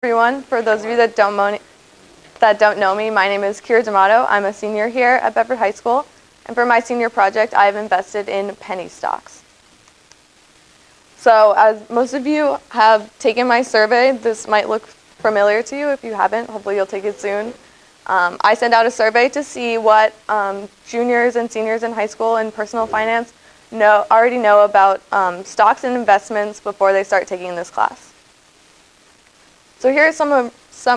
Everyone, for those of you that don't know me, my name is Kira D'Amato. I'm a senior here at Bedford High School, and for my senior project, I've invested in penny stocks. So, as most of you have taken my survey, this might look familiar to you. If you haven't, hopefully you'll take it soon. I send out a survey to see what juniors and seniors in high school in personal finance already know about stocks and investments before they start taking this class. So here are some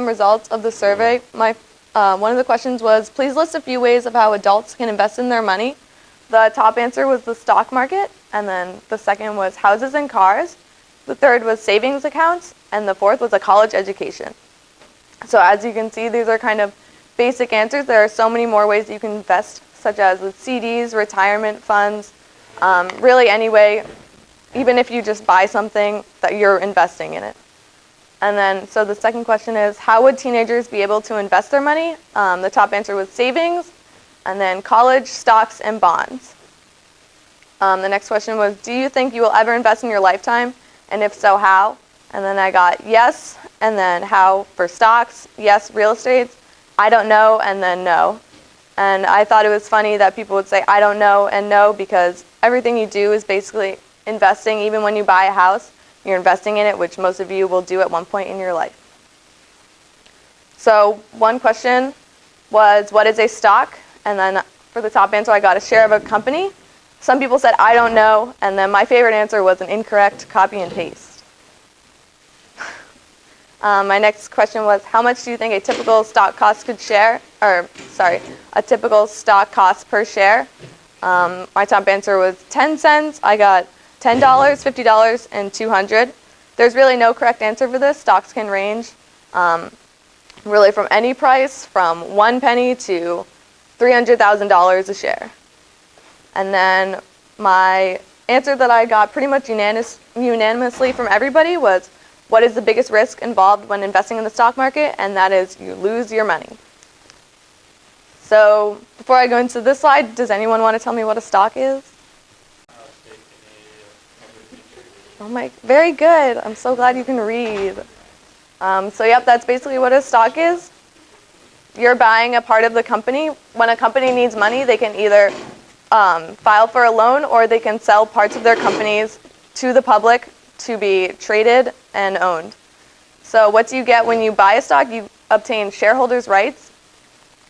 results of the survey. One of the questions was, please list a few ways of how adults can invest in their money. The top answer was the stock market, and then the second was houses and cars. The third was savings accounts, and the fourth was a college education. So as you can see, these are kind of basic answers. There are so many more ways you can invest, such as with CDs, retirement funds, really any way, even if you just buy something that you're investing in it. And then, so the second question is, how would teenagers be able to invest their money? The top answer was savings, and then college, stocks, and bonds. The next question was, do you think you will ever invest in your lifetime? And if so, how? And then I got yes, and then how for stocks, yes, real estate, I don't know, and then no. And I thought it was funny that people would say I don't know and no, because everything you do is basically investing. Even when you buy a house, you're investing in it, which most of you will do at one point in your life. So one question was, what is a stock? And then for the top answer, I got a share of a company. Some people said, I don't know. And then my favorite answer was an incorrect copy and paste. My next question was, how much do you think a typical stock cost a typical stock cost per share? My top answer was 10 cents. I got $10, $50, and $200. There's really no correct answer for this. Stocks can range really from any price, from 1 penny to $300,000 a share. And then my answer that I got pretty much unanimously from everybody was, what is the biggest risk involved when investing in the stock market? And that is you lose your money. So before I go into this slide, does anyone want to tell me what a stock is? Oh very good. I'm so glad you can read. So yep, that's basically what a stock is. You're buying a part of the company. When a company needs money, they can either file for a loan, or they can sell parts of their companies to the public to be traded and owned. So what do you get when you buy a stock? You obtain shareholders' rights,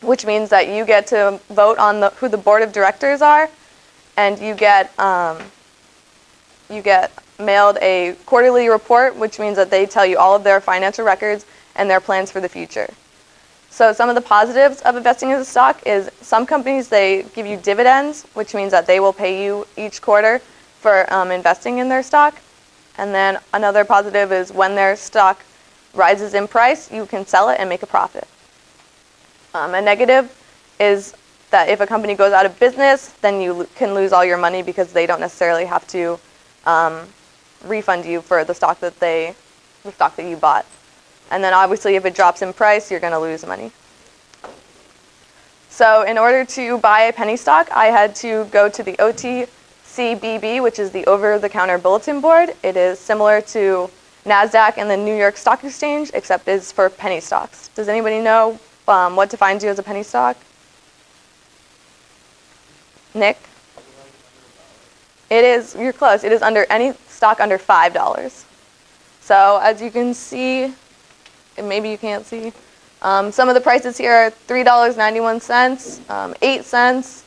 which means that you get to vote on who the board of directors are, and you get mailed a quarterly report, which means that they tell you all of their financial records and their plans for the future. So some of the positives of investing in a stock is some companies, they give you dividends, which means that they will pay you each quarter for investing in their stock. And then another positive is when their stock rises in price, you can sell it and make a profit. A negative is that if a company goes out of business, then you can lose all your money because they don't necessarily have to refund you for the stock that you bought. And then obviously if it drops in price, you're going to lose money. So in order to buy a penny stock, I had to go to the OTCBB, which is the over-the-counter bulletin board. It is similar to NASDAQ and the New York Stock Exchange, except it's for penny stocks. Does anybody know what defines you as a penny stock? Nick? It is, you're close. It is under any stock under $5. So as you can see, and maybe you can't see, some of the prices here are $3.91, 8 cents,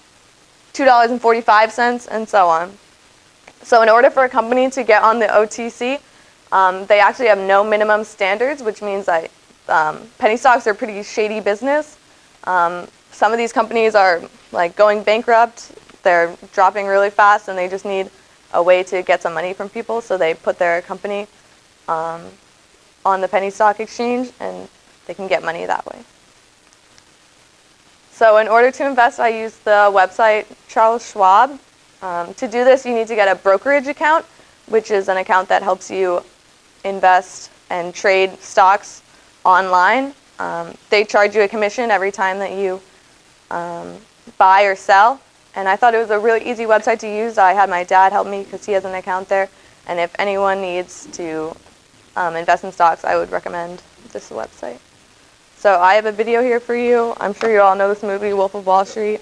$2.45, and so on. So in order for a company to get on the OTC, they actually have no minimum standards, which means that penny stocks are a pretty shady business. Some of these companies are like going bankrupt. They're dropping really fast, and they just need a way to get some money from people, so they put their company on the penny stock exchange, and they can get money that way. So in order to invest, I use the website Charles Schwab. To do this, you need to get a brokerage account, which is an account that helps you invest and trade stocks online. They charge you a commission every time that you buy or sell. And I thought it was a really easy website to use. I had my dad help me because he has an account there. And if anyone needs to invest in stocks, I would recommend This is the website. So I have a video here for you. I'm sure you all know this movie, Wolf of Wall Street.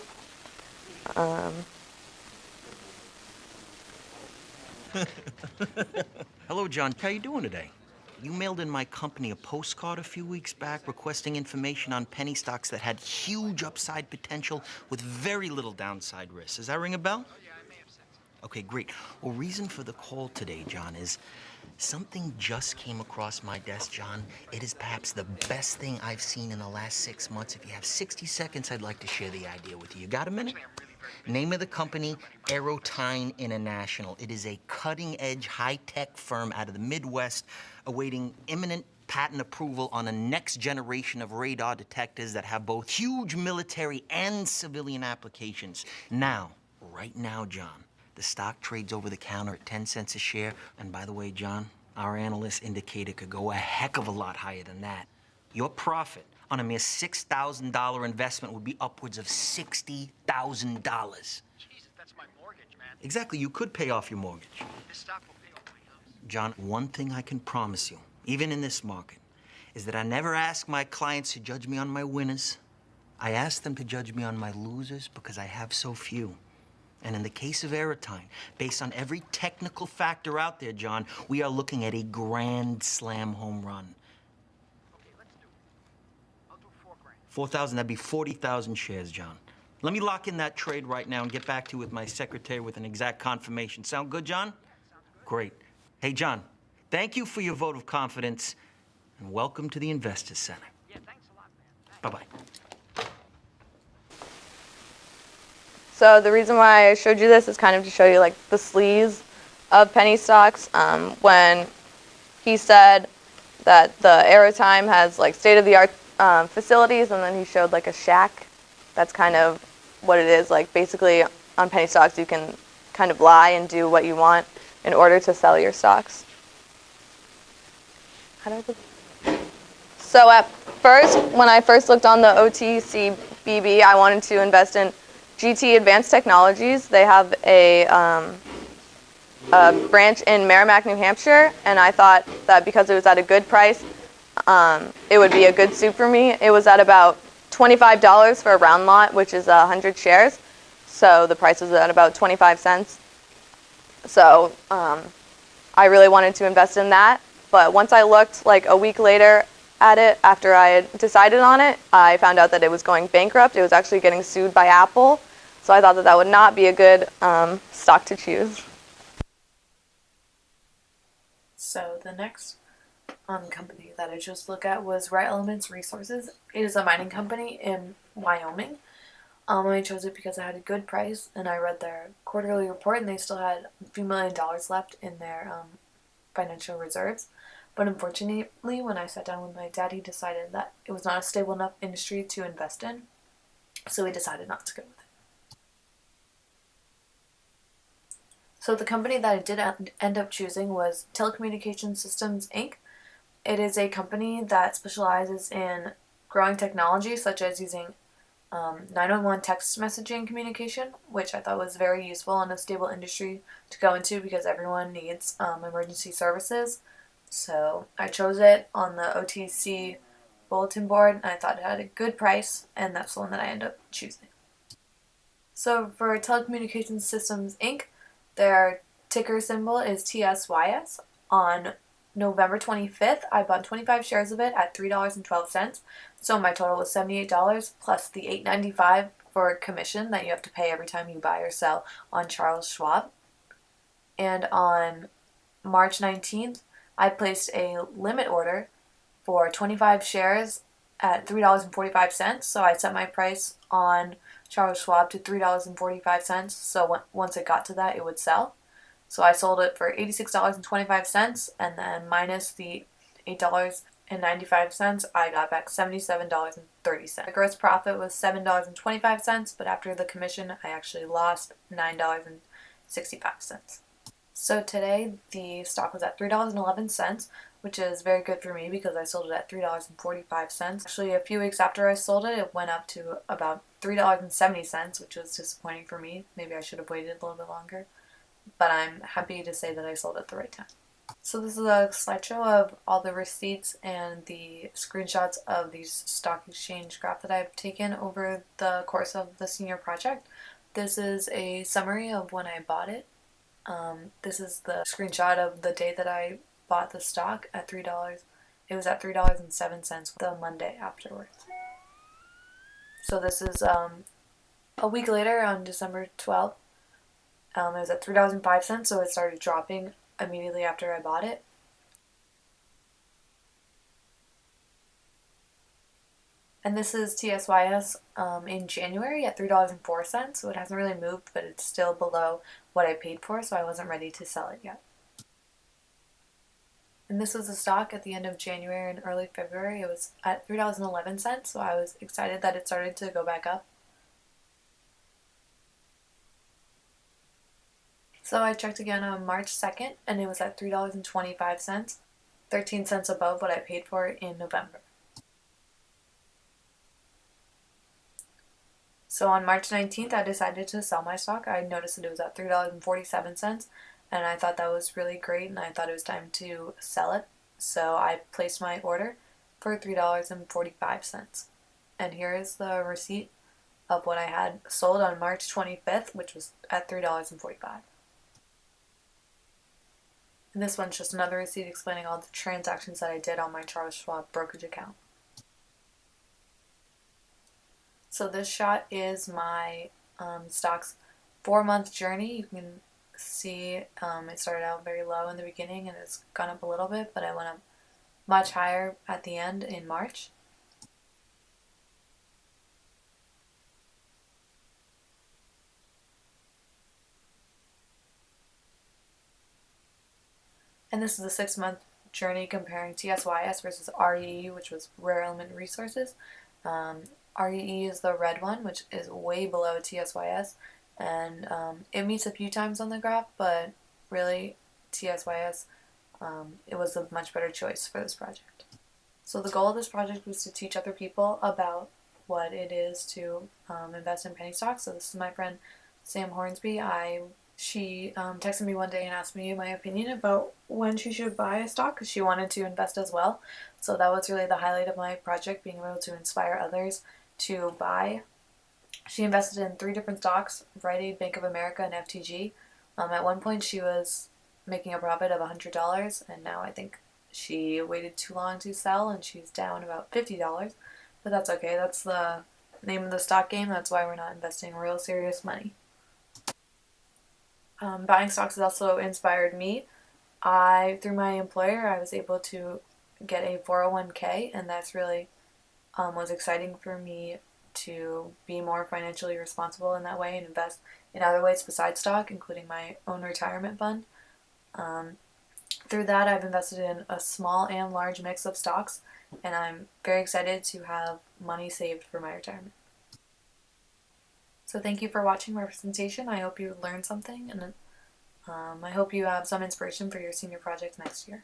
Hello, John. How you doing today? You mailed in my company a postcard a few weeks back requesting information on penny stocks that had huge upside potential with very little downside risk. Does that ring a bell? Okay, great. Well, reason for the call today, John, is something just came across my desk, John. It is perhaps the best thing I've seen in the last 6 months. If you have 60 seconds, I'd like to share the idea with you. You got a minute? Name of the company, Aerotine International. It is a cutting-edge, high-tech firm out of the Midwest awaiting imminent patent approval on a next generation of radar detectors that have both huge military and civilian applications. Now, right now, John, the stock trades over the counter at 10 cents a share. And by the way, John, our analysts indicate it could go a heck of a lot higher than that. Your profit on a mere $6,000 investment would be upwards of $60,000. Jesus, that's my mortgage, man. Exactly, you could pay off your mortgage. This stock will pay off my house. John, one thing I can promise you, even in this market, is that I never ask my clients to judge me on my winners. I ask them to judge me on my losers because I have so few. And in the case of Aerotine, based on every technical factor out there, John, we are looking at a grand slam home run. Okay, let's do it. I'll do 4 grand. 4,000, that'd be 40,000 shares, John. Let me lock in that trade right now and get back to you with my secretary with an exact confirmation. Sound good, John? Yeah, sounds good. Great. Hey, John, thank you for your vote of confidence, and welcome to the Investors Center. Yeah, thanks a lot, man. Thanks. Bye-bye. So the reason why I showed you this is kind of to show you like the sleaze of penny stocks. When he said that the Aerotime has like state-of-the-art facilities, and then he showed like a shack. That's kind of what it is. Like basically on penny stocks, you can kind of lie and do what you want in order to sell your stocks. So at first, when I first looked on the OTCBB, I wanted to invest in GT Advanced Technologies. They have a branch in Merrimack, New Hampshire, and I thought that because it was at a good price, it would be a good suit for me. It was at about $25 for a round lot, which is 100 shares. So the price was at about 25 cents. So I really wanted to invest in that. But once I looked like a week later at it, after I had decided on it, I found out that it was going bankrupt. It was actually getting sued by Apple. So I thought that that would not be a good stock to choose. So the next company that I chose to look at was Rare Elements Resources. It is a mining company in Wyoming. I chose it because it had a good price, and I read their quarterly report, and they still had a few $1 million left in their financial reserves. But unfortunately, when I sat down with my dad, he decided that it was not a stable enough industry to invest in, so we decided not to go with it. So the company that I did end up choosing was Telecommunications Systems, Inc. It is a company that specializes in growing technology, such as using 911 text messaging communication, which I thought was very useful and a stable industry to go into because everyone needs emergency services. So I chose it on the OTC bulletin board, and I thought it had a good price, and that's the one that I ended up choosing. So for Telecommunications Systems, Inc., their ticker symbol is TSYS. On November 25th, I bought 25 shares of it at $3.12. So my total was $78 plus the $8.95 for commission that you have to pay every time you buy or sell on Charles Schwab. And on March 19th, I placed a limit order for 25 shares at $3.45. So I set my price on Charles Schwab to $3.45. So once it got to that, it would sell. So I sold it for $86.25, and then minus the $8.95, I got back $77.30. The gross profit was $7.25, but after the commission, I actually lost $9.65. So today, the stock was at $3.11, which is very good for me because I sold it at $3.45. Actually, a few weeks after I sold it, it went up to about $3.70, which was disappointing for me. Maybe I should have waited a little bit longer. But I'm happy to say that I sold at the right time. So this is a slideshow of all the receipts and the screenshots of these stock exchange graphs that I've taken over the course of the senior project. This is a summary of when I bought it. This is the screenshot of the day that I bought the stock at $3. It was at $3.07 the Monday afterwards. So this is a week later on December 12th. It was at $3.05, so it started dropping immediately after I bought it. And this is TSYS in January at $3.04, so it hasn't really moved, but it's still below what I paid for, so I wasn't ready to sell it yet. And this was the stock at the end of January and early February. It was at $3.11, so I was excited that it started to go back up. So I checked again on March 2nd, and it was at $3.25, 13 cents above what I paid for it in November. So on March 19th, I decided to sell my stock. I noticed that it was at $3.47, and I thought that was really great, and I thought it was time to sell it. So I placed my order for $3.45. And here is the receipt of what I had sold on March 25th, which was at $3.45. And this one's just another receipt explaining all the transactions that I did on my Charles Schwab brokerage account. So this shot is my stock's 4-month journey. You can see it started out very low in the beginning and it's gone up a little bit, but I went up much higher at the end in March. And this is a 6-month journey comparing TSYS versus REE, which was Rare Element Resources. REE is the red one, which is way below TSYS, and it meets a few times on the graph, but really TSYS, it was a much better choice for this project. So the goal of this project was to teach other people about what it is to invest in penny stocks. So this is my friend Sam Hornsby. She texted me one day and asked me my opinion about when she should buy a stock because she wanted to invest as well. So that was really the highlight of my project, being able to inspire others to buy. She invested in 3 different stocks: Rite Aid, Bank of America, and FTG. At one point she was making a profit of $100, and now I think she waited too long to sell and she's down about $50. But that's okay. That's the name of the stock game. That's why we're not investing real serious money. Buying stocks has also inspired me. Through my employer, I was able to get a 401k, and that's really was exciting for me to be more financially responsible in that way and invest in other ways besides stock, including my own retirement fund. Through that, I've invested in a small and large mix of stocks, and I'm very excited to have money saved for my retirement. So thank you for watching my presentation. I hope you learned something, and I hope you have some inspiration for your senior project next year.